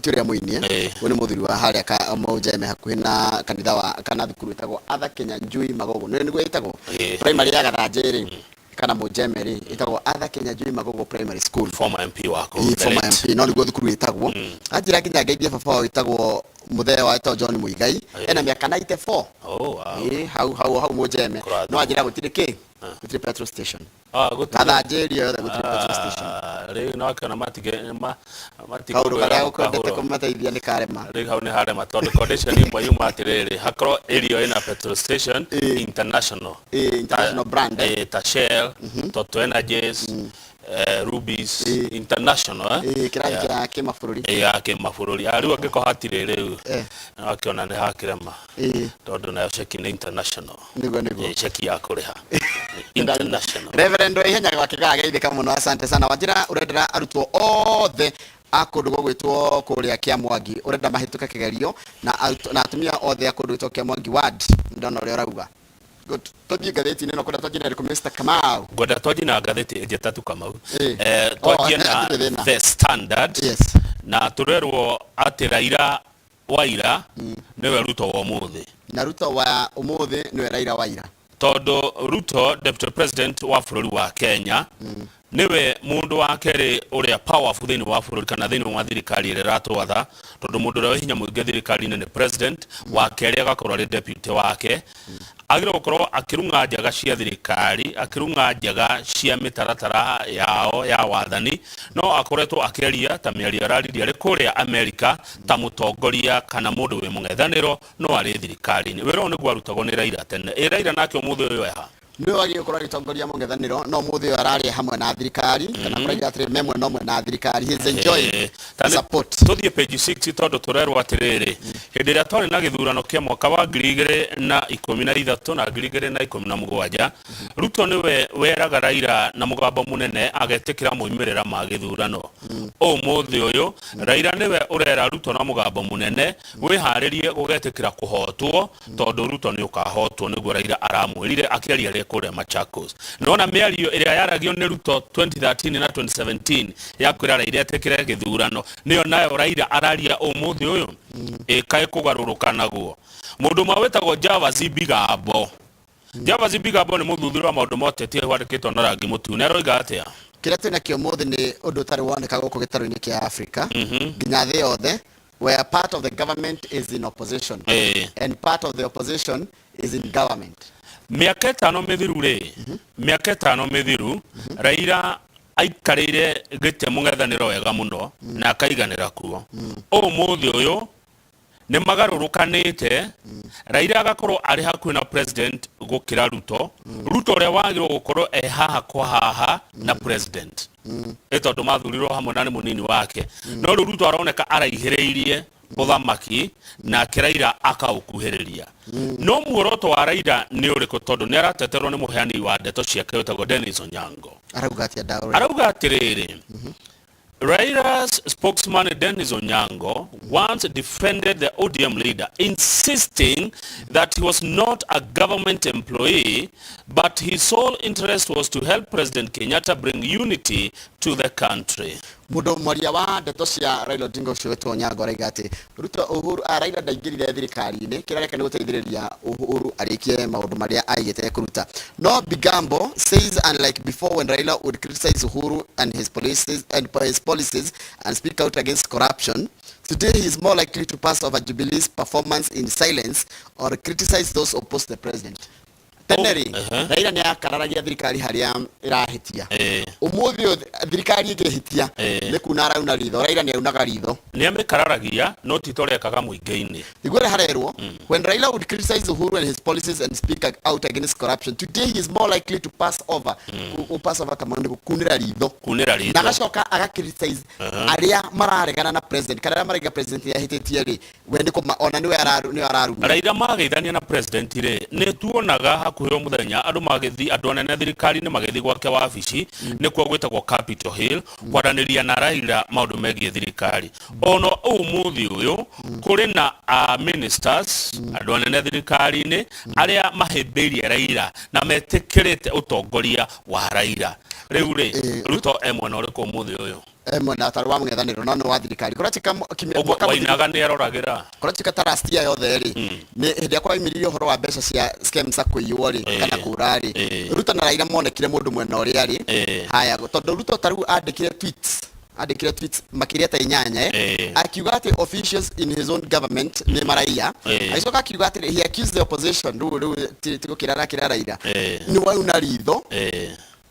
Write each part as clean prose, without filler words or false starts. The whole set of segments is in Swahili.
mutiuria muini woni muthuri wa haria ka mojeme hakuhi na kanitha wa kana thukuru itagwo Atha Kenya Njui Magogo ni gwe itagwo primary ya Gathajiri kana mojeme itagwo Atha Kenya Njui Magogo primary school former MP wako former MP no ni gwe thukuru itagwo ajira kinya ngeithie baba itagwo muthea wa ito John Muigai ena miaka 94 hau mojeme no ajira gutiriki gutire petrol station Gathajiri yo gutire petrol station rĩu no kana matige kaundu karia ukwendete kumateithia ni karema rĩu hau ni harema tondu condition imwe yuma atiriri hakorwo area ina petrol station international brand ta Shell Toto Energies Rubies international kira kimafururi ya kimafururi ariwa ngiko hatire riu akiona ni hakirema tondu nayo cheki ni international nigo cheki ya kuriha international Reverend ihenya gwakigaga geithika muno asante sana wajira urendera arutwo othe akundu gwitwo kuria kia Mwangi urenda mahituka kigerio na atumia othe akundu gwitwo kia Mwangi ward ndona uri urauga good todi gatheti neno kwenda todi na Mr. Kamau goda todi na gatheti je tatu Kamau todi na The Standard na turerwo ati Raila Waira niwe Ruto wa umuthi na Ruto wa umuthi niwe Raila Waira todo Ruto deputy president wa bururi wa Kenya niwe mundu wa keri uria powerful thini wa bururi kana thini wa thirikari ire ratwatha tondu mundu uria hinya muingi thirikari ni president wa keri agakorwo ri deputy wake agira gukorwo akirunga njaga cia thirikari akirunga njaga cia mitaratara yao ya wathani no akoretwo akiaria ta miario arariria ri kuria America ta mutongoria kana mundu wi mung'ethaniro no ari thirikari ni wero ni gwarutagwo ni Raila tene Raila nake umuthe uyu eha no wagi ukora ritongoria mung'ethaniro no muthe arari hamwe na thirikari kana muraiga atire memwe no mwe na thirikari he is enjoying support tuthie page 6 tondu turerwo atiriri hindi ria twari na githurano kia mwaka wa 2013 na 2017 Ruto niwe weraga Raila na mugambo munene agetikira moimirira ma githurano muthe uyu Raila niwe urera Ruto na mugambo munene wiharirie gugetikira kuhotwo tondu Ruto ni ukahotwo niguo Raila aramwirire akiaria kure Machakos nona miario iria yaragio ni Ruto 2013 na 2017 yakwira Raila etekire githurano niyo nayo Raila araria umuthi uyu kai kugaruruka naguo mundu mawetagwo Javazi Bigambo ni muthuthuri wa maundu motete wandikitwo na rangi mutune aroiga atia kira twina kio muthi ni undu tari woneka guku gitaru-ini kia Africa nginya thi yothe where part of the government is in opposition and part of the opposition is in government miaka 5 mithiru miaka 5 mithiru Raila aikarire gite mung'ethaniro wega muno na akaiganira kuo umuthi uyu ni magarurukanite Raila agakorwo ari hakuhi na president gukira Ruto uria wagirwo gukorwo haha kwa haha na president tondu mathurirwo hamwe na munini wake no Ruto aroneka araihireirie uthamaki na Raila akaukuhiriria no muoroto wa Raila ni uriku tondu ni arateterwo ni muheani wa ndeto ciake wetagwo Dennis Onyango arauga atiriri Raila's spokesman Dennis Onyango once defended the ODM leader, insisting that he was not a government employee, but his sole interest was to help President Kenyatta bring unity to the country. Mudo mwaria wa ndeto cia Raila Odinga ucio wetwo Onyango araiga ati Ruto Uhuru Raila ndaingirire thirikari-ini kirareka ni guteithiriria Uhuru arikie maundu maria aigite kuruta no Bigambo says unlike before when Raila would criticize Uhuru and his policies and speak out against corruption, today he is more likely to pass over Jubilee's performance in silence or criticize those opposed to the president. Teneri Raila ni akararagia thirikari haria irahitia umuthi thirikari igihitia ni kuna rauna ritho Raila ni aunaga ritho ni amikararagia no titorekaga muingi-ini igore harerwo when Raila would criticize Uhuru and his policies and speak out against corruption, today he is more likely to pass over kama ni kunira ritho na agacoka agacriticize aria mararegana na president kana maraiga president yahititie ri we ni ona ni araru Raila magaithania na president ri ni tuonaga hakuhio muthenya andu magithi andu anene thirikari ni magithi gwake wabici ni kwa gwetagwo Capitol Hill kwaraniria na Raila maundu megie thirikari ono umuthi uyu kuri na ministers andu anene thirikari ni aria mahimbirie Raila na metikirite utongoria wa Raila riu ri Ruto emwe no riku umuthi uyu mwena taru wa mung'ethaniro no wa thirikari kuratika Wainaga nä aroragira kuratika tarasti ya yothe ri ni hindi akwa imiririo horo wa mbeca cia scams kuiywo ri kana kura ri Ruto na Raila monekire mundu mwena uri ari haya tondu Ruto taru andikire tweets makiria ta inyanya akiuga ati officials in his own government ni maraia aicoka akiuga ati he accused the opposition ru tiko kirara Raila ni wauna ritho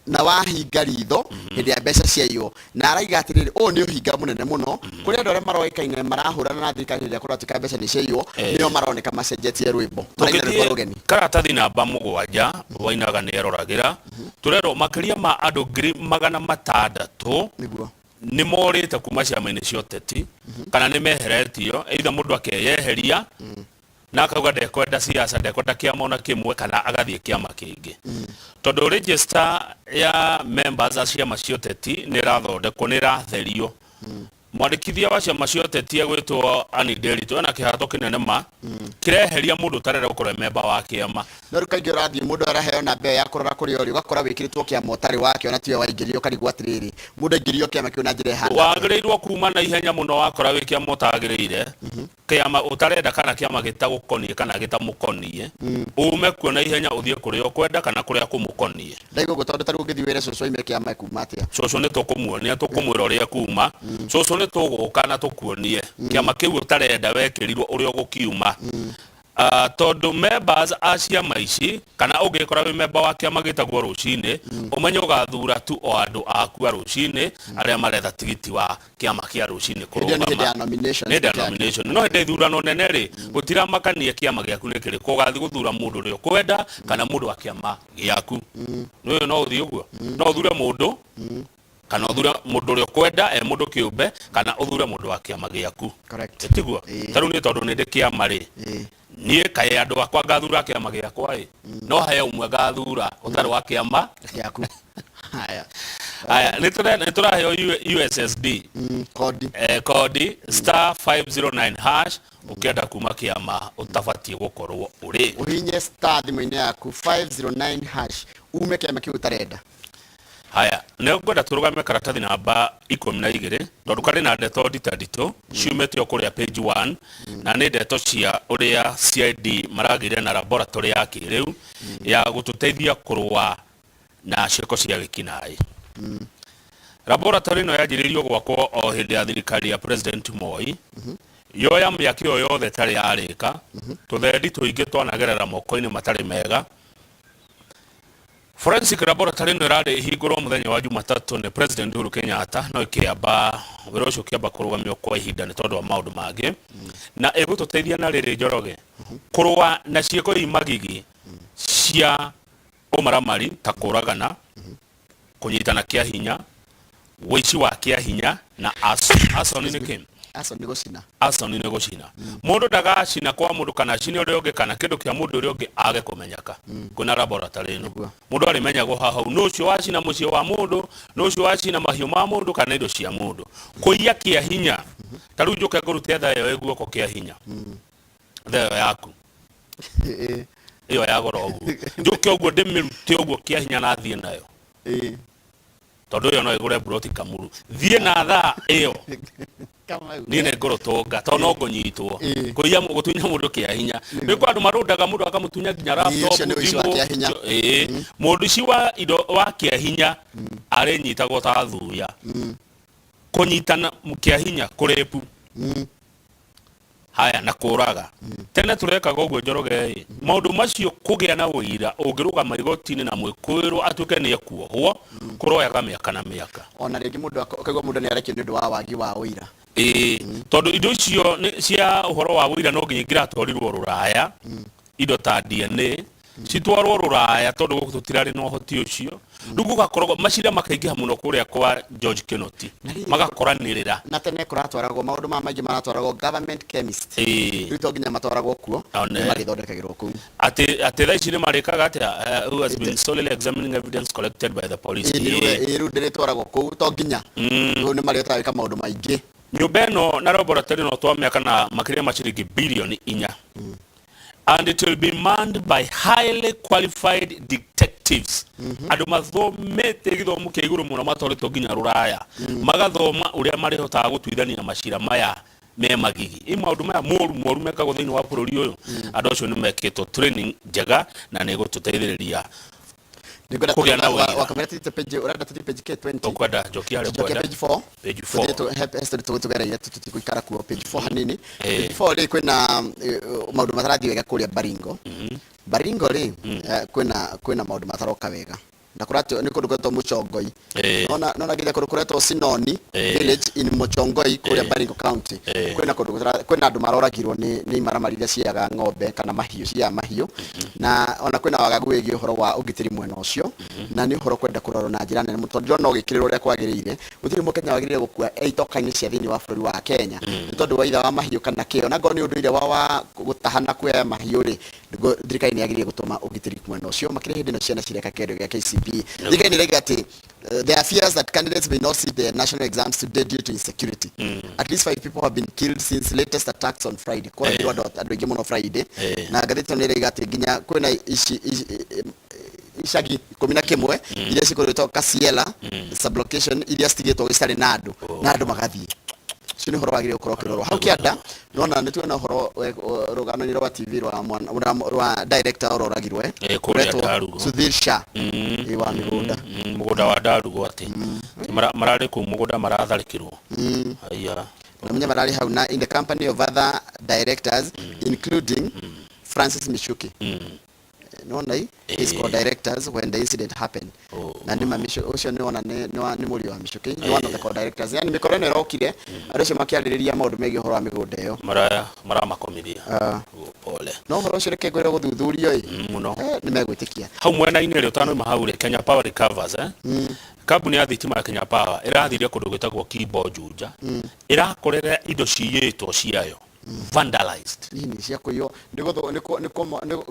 na wahinga ritho hindi ya mbeca ciayo na araiga atiriri ni uhinga munene muno kuri andu aria maroikaine marahurana na thirikari ya kuratika mbeca ni ciayo nio maroneka macenjetie rwimbo karatathi namba 7 Wainaga nä aroragira turero makiria ma andu 600,000 niguo nä morĩte kuma ciama-inĩ cia ũteti kana nĩ meheretio either mũndũ akeyeheria na akauga ndekwenda siasa ndekwenda kĩama ona kĩmwe kana agathiĩ kĩama kĩngĩ tondũ register ya members a ciama cia ũteti nĩ ĩrathondekwo nĩ ĩratherio mwandĩkithia wa ciama cia ũteti egwĩtwo Anne Nderitu ena kĩhato kĩnene ma kĩreheria mũndũ ũtarenda gũkorwo member wa kĩama no kaingĩ ũrathiĩ mũndũ araheo na mbea ya kũrora kũrĩ ũrĩ ũgakora wĩkĩrĩtwo kĩama ũtarĩ wakĩo na tiwe waingĩrio karigwo atĩrĩrĩ mũndũ aingĩrio kĩama kĩu na njĩra ĩhana wagĩrĩirwo kuma na ihenya mũno wakora wĩ kĩama ũtagĩrĩire kĩama ũtarenda kana kĩama gĩtagũkoniĩ kana gĩtamũkoniĩ ume kuo na ihenya ũthiĩ kũrĩa ũkwenda kana kũrĩa kũmũkoniĩ ndaigua gũtondũ tarĩ ũngĩthiĩ wĩre cũcũ ime kĩama kuma atĩa cũcũ nĩ tũkũmuonia tũkũmwĩra ũrĩa kuma cũcũ nĩ tũgũka na tũkuonie kĩama kĩu ũtarenda wekĩrirwo ũrĩa ũgũkiuma tondu members a ciama ici kana ũngĩkora wĩ member wa kĩama gĩtagwo rũcinĩ ũmenye ũgathura tu o andũ aku a rũcinĩ arĩa maretha tigiti wa kĩama kĩa rũcinĩ kũrũgama nĩ nomination no hĩndĩ ithurano nene rĩ gũtiramakania kĩama gĩaku nĩ kĩrĩkũ ũgathiĩ gũthura mũndũ ũrĩa ũkwenda kana mũndũ wa kĩama gĩaku nĩũyũ no ũthiĩ ũguo no ũthure mũndũ kana ũthure mũndũ ũrĩa ũkwenda mũndũ kĩũmbe kana ũthure mũndũ wa kĩama gĩaku tiguo tarĩu nĩ tondũ nĩ ndĩ kĩama rĩ niĩ kaĩ andũ akwa ngathura kĩama gĩakwa ĩ no haya ũmwe ngathura ũtarĩ wa kĩama gĩaku haya nĩ tũraheo USSD kodi *509# ũkĩenda kuma kĩama ũtabatiĩ gũkorwo ũrĩ ũhinye star thimũ-inĩ yaku 509# ume kĩama kĩu ũtarenda haya nĩ ngwenda tũrũgame karatathi namba 12 tondũ karĩ na ndeto nditũ ciumĩte o kũrĩa page 1 na nĩ ndeto cia ũrĩa CID maragĩire na laboratory ya kĩrĩu ya gũtũteithia kũrũa na ciĩko cia wĩkinaĩ laboratory ĩno yanjĩrĩirio gwakwo o hĩndĩ ya thirikari ya President Moi yoya mĩaka ĩyo yothe tarĩ yarĩka tũthendi tũingĩ twanagerera moko-inĩ matarĩ mega Forensic laboratory ĩno ĩrarĩ ĩhingũrwo mũthenya wa Jumatatũ nĩ President Uhuru Kenyatta no ĩkĩamba wĩra ũcio ũkĩamba kũrũgamio kwa ihinda nĩ tondũ wa maũndũ mangĩ na ĩgũtũteithia na rĩrĩ Njoroge kũrũa na ciĩko imagigi cia ũmaramari ta kũragana kũnyitana kĩa hinya wĩici wa kĩa hinya na arson nĩ kĩĩ arson nĩ gũcina mũndũ ndagacina kwa mũndũ kana cine ũrĩa ũngĩ kana kĩndũ kĩa mũndũ ũrĩa ũngĩ age kũmenyeka kwĩna laboratory ĩno mũndũ arĩmenyagwo hau nũ ũcio wacina mũciĩ wa mũndũ nũ ũcio wacina mahiũ ma mũndũ kana indo cia mũndũ kũiya kĩa hinya ta rĩu njũke ngũrute thayo guoko kĩa hinya thayo yaku iyo ya goro ũguo njũke ũguo ndĩmĩrute ũguo kĩa hinya na thiĩ nayo tondũ ĩyo no ĩgũre buroti Kamuru thiĩ na thaa ĩyo niĩ nĩ ngũrũtũnga tondũ no ngũnyitwo kũiya gũtunya mũndũ kĩa hinya nĩ kwa andũ marũndaga mũndũ akamũtunya nginya laptop mũndũ ici wa indo wa kĩa hinya arĩnyitagwo ta thuya kũnyitana kĩa hinya kũrĩpu haya na kũraga tene tũrekaga ũguo Njoroge maũndũ macio kũgĩa na ũira ũngĩrũgama igoti-inĩ na mwĩkũĩrwo atuĩke nĩ ekuohwo kũroyaga mĩaka na mĩaka ona rĩngĩ mũndũ akaigua mũndũ nĩ arekio nĩ ũndũ wa wagi wa ũira tondũ indo icio cia ũhoro wa ũira no nginya ingĩratwarirwo rũraya indo ta DNA citwarwo rũraya tondũ gũkũ tũtirarĩ na ũhoti ũcio rĩu gũgakorwo macira makaingĩha mũno kũrĩa kwa George Kinoti magakoranĩrĩra na tene kũratwaragwo maũndũ maingĩ maratwaragwo government chemist rĩu to nginya matwaragwo kuo magĩthondekagĩrwo kũu atĩ thaa ici nĩ marĩkaga atĩa who has been solely examining evidence collected by the police rĩu ndĩrĩtwaragwo kũu to nginya rĩu nĩ marĩotaga gwĩka maũndũ maingĩ nyũmba ĩno na laboratory no twamĩaka na makĩria ma ciringi bilioni 4 and it will be manned by highly qualified detectives executives andu mathomete githomo kia iguru muno matoretwo nginya ruraya magathoma uria marihotaga gutwithania macira maya me magigi maundu maya moru mekagwo thiini wa bururi uyu andu acio ni mekitwo training njega na ni gututeithiriria kugia na wakamera page urada page K20 tokwenda jokia ale kwenda page 4 page 4 to help us to tugereire tutikuikara ku page 4 hanini page 4 ri kwina maundu matarathi wega kuria Baringo Baringo ri kwina maundu mataroka wega na kuratio ni kundu kwetwo Muchongoi nona nginya kundu kuretwo Sinoni village in Muchongoi kuria Baringo county kwina andu maroragirwo ni maramarithia ciaga ng'ombe kana mahiu cia mahiu na ona kwina wagagu wigi uhoro wa ugitiri mwena ucio na ni uhoro kwenda kurorwo na njira nene mutonjo no gikiriro ria kwagirire gutiri mukenya wagirire gukua itoka-ini cia thiini wa bururi wa Kenya ni tondu wa itha wa mahiu kana kio na ngoni undu ire wa gutahana kuya mahiu ri thirikari ni yagirire gutuma ugitiri mwena ucio makire hindi no ciana cireka kendo gia KCB thirikari ni regati there are fears that candidates may not sit the national exams today due to insecurity. At least 5 people have been killed since latest attacks on Friday. Kwa hiyo ando mono Friday. Na gazeto ni regati ginya kwena ishagi 11 iria cikoretwo Kasiela sublocation iria stigetwo gicari nadu magathie cini horo wagire ukoro kiroro hau kianda nona nitu na horo rugano ni rwa TV rwa director ororagirwe kuretwo Sudhirsha wa mugunda wa Darugo ati marari ku mugunda maratharikirwo aya namenya marari hau na in the company of other directors including Francis Mishuki nona his co-directors when the incident happened na ni mamisho ucio ni ona ni muri wa Mishuki ni one of the co-directors yani mikorone rokire arisho makiaririria maundu megi horo wa migunda iyo mara makomiria pole no horo ucio reke gwira guthuthurio muno ni megwitikia hau mwena-ini ri utano mahaure Kenya Power Recovers kambuni ya thitima ya Kenya Power irathiria kundu gwitagwo Kibo Juja irakorera indo ciyitwo ciayo vandalized nini cia kuyo niko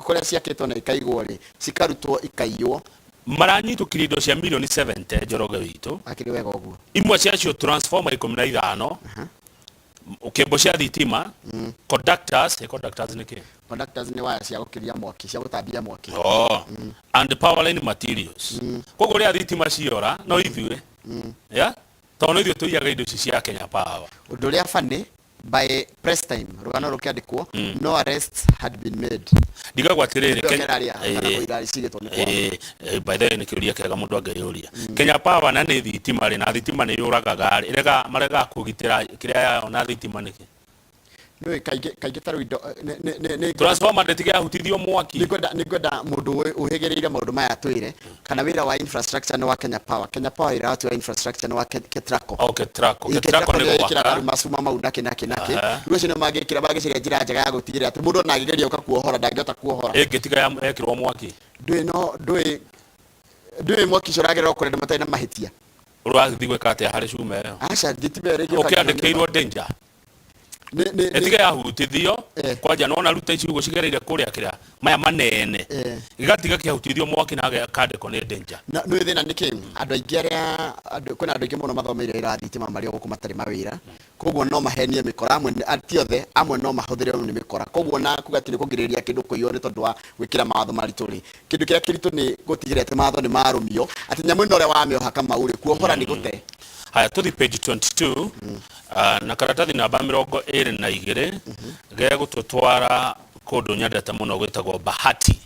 kuria ciakitwo na ikaigwo ri cikarutwo ikaiyo maranyitwo kirindo cia milioni 70 Njoroge witu akiri wega uguo imwe ciacio transformer 15 ukembo cia thitima conductors ni waya cia gukiria mwaki cia gutambia mwaki and power line materials koguo ria thitima ciora no ithuĩ ya tono ithuĩ tuiyaga indo cia Kenya Power undu ria fani by press time rugano rukiandikwo no arrests had been made digagwa tiriri by the way ni kiuria kega mundu angeriuria Kenya Power na ni thitima ri na thitima ni yuragaga irega marega kugitira kiria ona thitima niki no kaige taru indo ne transformer ndetiga hutithio mwaki nikwenda mundu uhegereire maundu maya twire kana wira wa infrastructure no wa Kenya Power iratu wa infrastructure no wa Ketraco Ketraco ni kwa masuma maunda kinaki rucio no magikira bagiciria njira njega ya gutigira ati mundu na agigeria uka kuohora ndangihota kuohora egetiga yekirwo mwaki ndui mwaki coragera kurenda matai na mahitia urathi gwekate hari cume acha gitibere ukiandikirwo danger etiga yahutithio kwanja nona ruta iciugo cigereire kuria kira maya manene igatiga kiahutithio mwaki na kandiko ni danger na no thina niki andu aingi aria kuna andu aingi muno mathomeire irathithima mari guku matari mawira koguo no mahenie mikora amwe atiothe amwe no mahuthire ni mikora koguo na kugatini kugiriria kindu kuiyo ni tondu wa gwikira matho marituri kindu kiria kiritu ni gutigire ati matho ni marumio ati nyamu ino ria wamioha kama uri kuohora ni gute haya tuthi page 22 na karatathi namba 22 ge gututwara kundu nyandete muno gwitagwo Bahati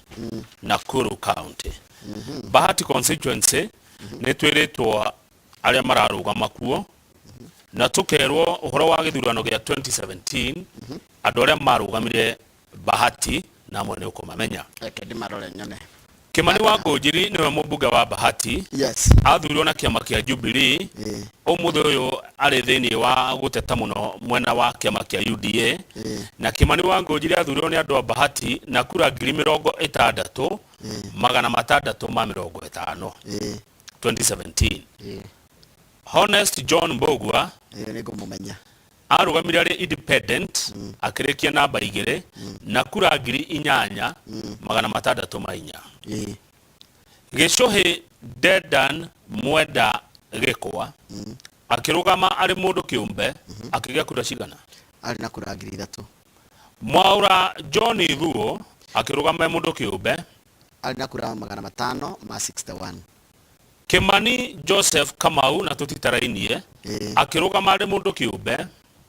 Nakuru County Bahati constituency ni twiritwo aria mararugama kuo na tukerwo uhoro wa githurano gia 2017 andu aria marugamire Bahati na mwene ukumamenya eke ndimarore nyone Kimani wa Ngũnjiri niwe mũmbunge wa Bahati athurwo na kiama kia Jubilee umuthe uyu ari thiini wa guteta muno mwena wa kiama kia UDA na Kimani wa Ngũnjiri athurwo ni andu a Bahati na kura 60,600 magana 650 2017 Honest John Mbogua ni ngumumenya arugamire ari independent akirikia namba 2 na kura 8,000 magana 604 Gicuhi Dedan Mwenda Gikwa akirugama ari mundu kiumbe akigia kura cigana ari na kura 3,000 Mwaura John Ruo akirugama mundu kiumbe alina kura 561. Kimani Joseph Kamau na tutitarainie akirugama ari mundu kiumbe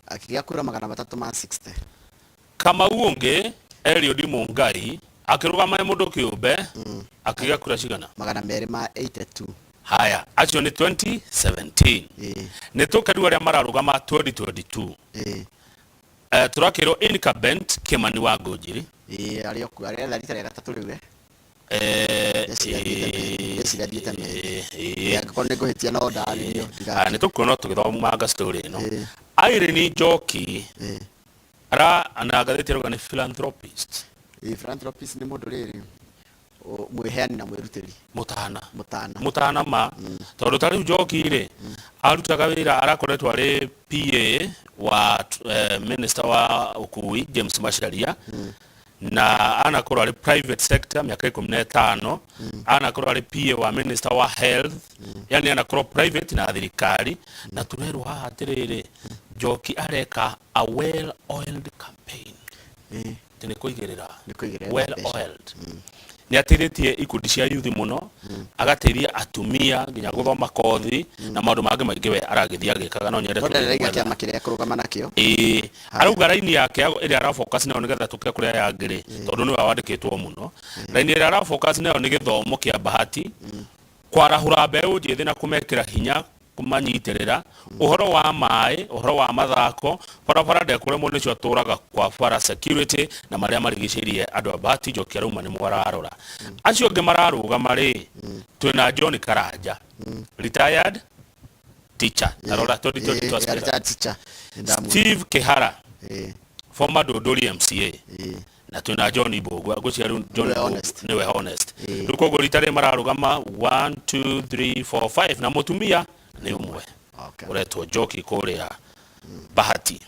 akigia kura 360. Kamau ungi Eliud Mungai akirugama ari mundu kiumbe akigia kura cigana 282. haya acio ni 2017 ni tukeru aria mararugama 2022 turakirwo incumbent Kimani wa Ngũnjiri ario rita rĩa gatatu rĩu nä tå kuona tå gä thomanga story ä no Irene Njoki ara anagathä rauga nä philanthropist philanthropist nä må ndå rä rä mwĩheani na mwĩrutĩri mũtana ma tondũ ta rĩu Njoki rĩ arutaga wĩra arakoretwo arĩ PA wa minister wa ũkui James Macharia na anakorwo arĩ private sector miaka 15 anakorwo arĩ PA wa minister wa health yani anakorwo private na thirikari na turerwo haha atĩrĩrĩ Njoki areka a well oiled campaign nĩ kũigĩrĩra well oiled ni ateithĩtie ikundi cia youth muno agateithia atumia nginya guthoma kothi na maundu mangĩ maingĩ we aragĩthia gĩkaga no nyende kĩama kĩrĩa kũrũgama nakĩo arauga raini yake ĩrĩa arafocus nayo nĩgetha tũke kũrĩa yangĩrĩ tondũ nĩwe wandĩkĩtwo mũno raini ĩrĩa arafocus nayo nĩ gĩthomo kĩa Bahati kwarahũra mbeũ njĩthĩ na kũmekĩra hinya kumanyitĩrĩra uhoro wa maĩ uhoro wa mathako barabara ndekũremwo nĩcio atũraga kwa bara security na marĩa marigicĩirie andũ a Bahati Njoki arauma nĩ mwararora acio angĩ mararũgama rĩ twĩna John Karanja retired teacher narora 2022 teacher Steve Kihara former Dodori MCA na twĩna John Ibogwa ngũcia rĩu John nĩwe honest rĩu koguo rita rĩ mararũgama 1 2 3 4 5 na mũtumia nĩ ũmwe uretwo Njoki kũrĩa Bahati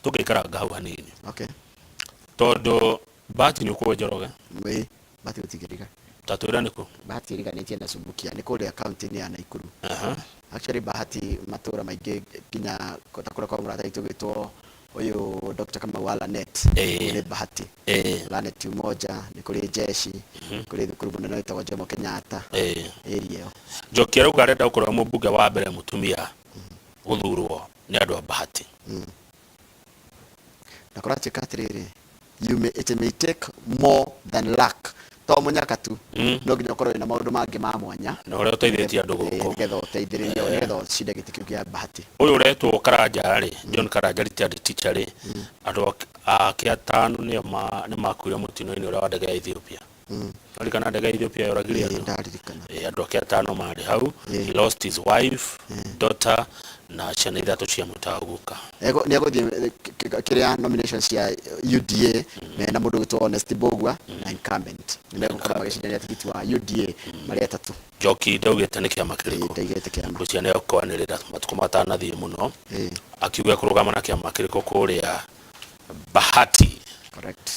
tũgĩikara hau hanini tondũ Bahati nĩ ũkũĩ Njoroge Bahati ũtigĩriga tatwĩra nĩkũ Bahati ĩriganĩtie na Subukia nĩ kũrĩa kaunti-inĩ ya Naikuru actually Bahati matũra maingĩ nginya kũrĩa kwa mũrata itũgĩtwo uyu Dr. Kamau Lanet ni Bahati Lanet umoja ni kuri jeshi kuri thukuru munene witagwo Jomo Kenyatta area yo Njoki arauga arenda gukorwo mũmbunge wa mbere mutumia guthurwo ni andu a Bahati na kora chekatrere it may take more than luck to munyaka tu no nginya ukorwo na maundu mangĩ ma mwanya na ũrĩa ũteithĩtie andũ gũkũ nĩgetha ũteithĩrĩrie nĩgetha ũcinde gĩtĩ kĩu kĩa Bahati ũyũ ũretwo Karanja rĩ John Karanja retired teacher rĩ andũ ake atano nĩ makuire mũtino-inĩ ũrĩa wa ndege ya Ethiopia arikana ndege ya Ethiopia yoragire andũ ake atano marĩ hau he lost his wife daughter na ciana ithatũ cia mũtaguka nĩ egũthiĩ kĩrĩa nominations ya UDA na mũndũ wĩtwo Honest Bogwa na incumbent nĩ egũkorwo magĩcindania tigiti wa UDA marĩ atatũ Njoki ndaugĩte nĩ kĩama kĩrĩkũ gũcia nĩ ekwanĩrĩra matukũ matanathiĩ mũno akiuga kũrũgama na kĩama kĩrĩkũ kũrĩa Bahati correct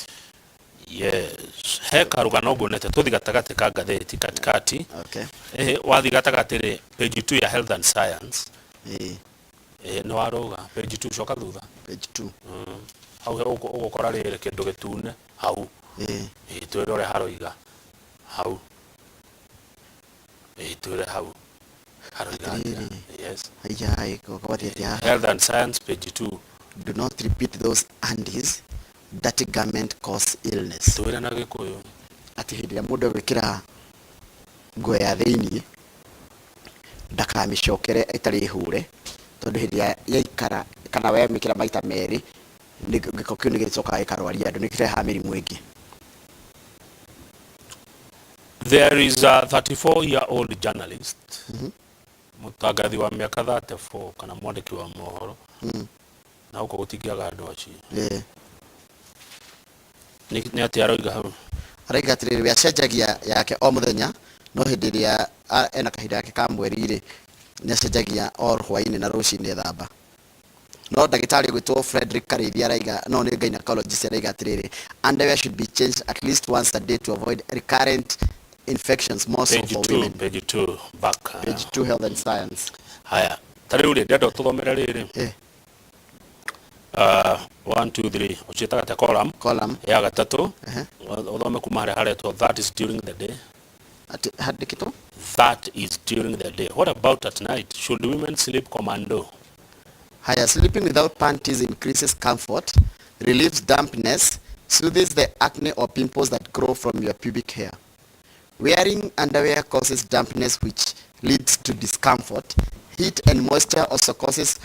yes he karugano ngonete tuthi gatagatĩ ka ngathĩti katikati wathi gatagatĩ rĩ page 2 ya health and science nĩ waruga page 2 coka thutha page 2 hau ũgũkora rĩrĩ kĩndũ gĩtune hau twĩre ũrĩa haroiga hau twĩre hau haroiga yes health and science page 2 do not repeat those andes that government cause illness twĩre na Gĩkũyũ ati hĩndĩ ĩrĩa mũndũ gwĩkĩra nguo ya thĩinĩ ndakamĩcokere ĩtarĩ hure tondũ hĩndĩ ĩrĩa yaikara kana wemĩkĩra maita merĩ gĩko kĩu nĩ gĩcokaga gĩkarwaria andũ nĩ kĩrehaga mĩrimũ ĩngĩ there is a 34-year-old journalist mutangathi wa miaka 34 kana mwandĩki wa mohoro na huko gũtingĩaga andũ acio nĩ atĩ aroiga hau araiga atĩrĩrĩ we acenjagia yake o mũthenya no hĩndĩ ĩrĩa ena kahinda yake ka mweri-rĩ nĩ acenjagia o hwainĩ na rũcinĩ ethamba no ndagĩtarĩ gwĩtwo Frederick Karĩithia araiga no nĩ gynecologist araiga atĩrĩrĩ underwear should be changed at least once a day to avoid recurrent infections more so for women page 2 back page 2 health and science haya tarĩu rĩ ndenda tũthomere rĩrĩ 1 2 3 uchitaga ta column ya gatatu uthome kuma haretwo that is during the day hadi kitu that is during the day. What about at night? Should women sleep commando? Higher sleeping without panties increases comfort, relieves dampness, soothes the acne or pimples that grow from your pubic hair. Wearing underwear causes dampness, which leads to discomfort. Heat and moisture also causes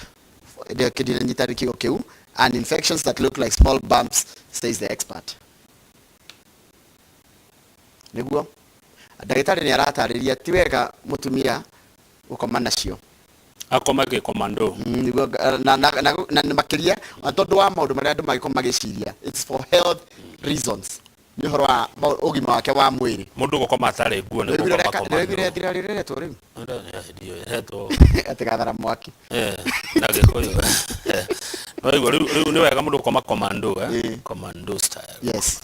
and infections that look like small bumps, says the expert. Niguo ndagĩtarĩ nĩ aratarĩria ti wega mũtumia gũkoma nacio akomage commando niguo na makĩria tondũ wa maũndũ marĩa andũ magĩkorwo magĩciria, it's for health reasons, nĩ ũhoro wa ũgima wake wa mwĩrĩ. Mũndũ gũkoma atarĩ nguo nĩ gũkoma commando nĩ thirarĩ rĩretwo rĩu atĩ gathara mwaki na gĩkũyũ rĩu nĩ wega mũndũ gũkoma commando commando style. Yes.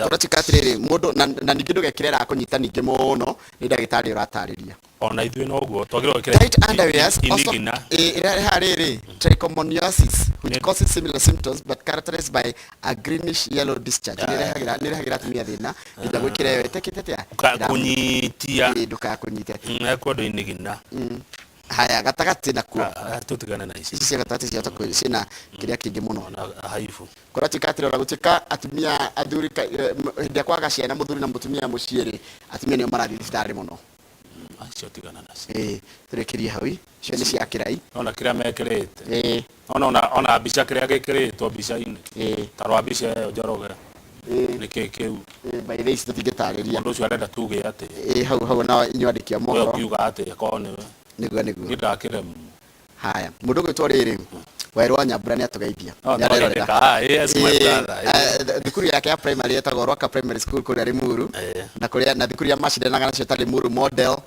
Kora chikatiriri mundu na ningĩ ndũgekĩrĩra akũnyita ningĩ mũno nĩ ndagĩtarĩ ũratarĩria. Ona ithuĩ no guo twagĩrĩirwo tight underwears also harĩrĩ trichomoniasis which causes similar symptoms but characterized by a greenish yellow discharge. Nĩ rehagĩra atumia thĩna nĩgetha gwĩkĩra yo ĩtekĩte kũnyitia ndũkakunyite ekwendu inigina. Haya gatagatĩ nakuo tutigane na ici cia gatagatĩ cia takwo cina kĩrĩa kĩngĩ mũno na haifu kora tikatĩra ũra gũtuĩka atumia athuri hĩndĩ ya kwaga ciana mũthuri na mũtumia mũciĩ-rĩ atumia nĩo marathiĩ thibitarĩ mũno. Acio tigana nacio tũrĩkĩrie hau cio nĩ cia kĩrai ona kĩrĩa mekĩrĩte ona mbica kĩrĩa gĩkĩrĩtwo mbica-inĩ ta rwa mbica ĩyo njoroge nĩkĩ kĩu by the ici tũtingĩtarĩria mũndũ ũcio arenda tuge atĩ hau na inyuĩ andĩki a mohoro ũkiuga atĩ akorwo nĩwe niguo ndakĩremu. Haya mũndũ gwĩtwo rĩrĩ Wairũ wa Nyambura nĩ atũgeithia thukuru yake ya primary yetagwo Rwaka Primary School kũrĩa Limuru na kũrĩa na thukuru ya macindanaga nacio ta Limuru Model,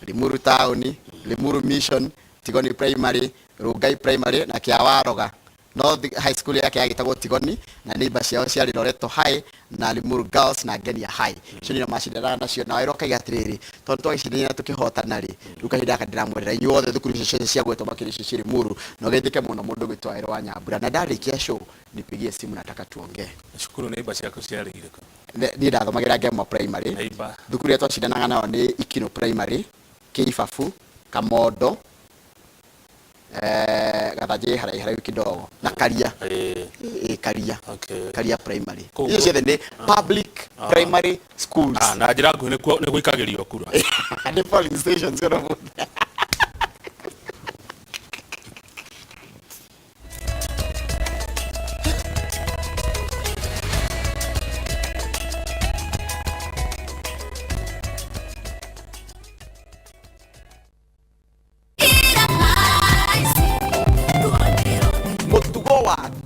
Limuru Town, Limuru Mission, Tigoni Primary, Rungai Primary na Kĩawaroga. No high school yake yagĩtagwo Tigoni na neighbor ciao ciarĩ Loreto High na Limuru Girls na Ngenia High. Icio nĩo macindanaga nacio na Wairũ akaiga atĩrĩrĩ tondũ twagĩcindana tũkĩhotana-rĩ rĩu kahinda gaka ndĩramwendera inyuothe thukuru icio cia gwĩtwo makĩria icio cirĩ Limuru na ũgeithĩke mũno mũndũ gwĩtwo Wairũ wa Nyambura na ndarĩkia show nipigie simu nataka tuongee. Cukuru neighbor ciaku ciarĩ irĩkũ? Niĩ ndathomagĩra Ngema Primary. Thukuru ĩrĩa twacindanaga nayo nĩ Ikino Primary, Kĩibabu, Kamondo, Gathaje haraihu kidogo na Karia Karia Karia Primary. Hiyo ciothe nĩ public primary schools. Na njĩra nguhĩ nĩ gũikagĩrio kura and polling stations gonna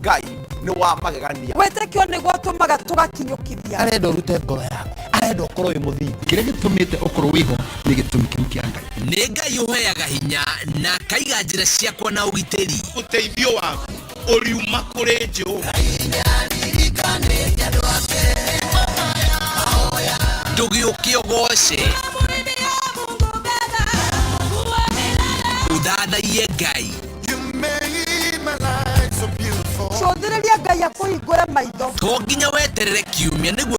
Ngai ni wa magegania wetekio niguo tumaga tugakinyukithia arenda urute ngoro yaku arenda ukorwo wi muthingi kire gitumite ukorwo wiho ni gitumi kiu kia Ngai ni Ngai uheaga hinya na kaiga njira ciakwa na ugitiri uteithio waku uriuma kuri Jehova ndugiukie ugoce uthathaiye Ngai cũthĩrĩria Ngai akũhingũre maitho to nginya weterere kiumia nĩguo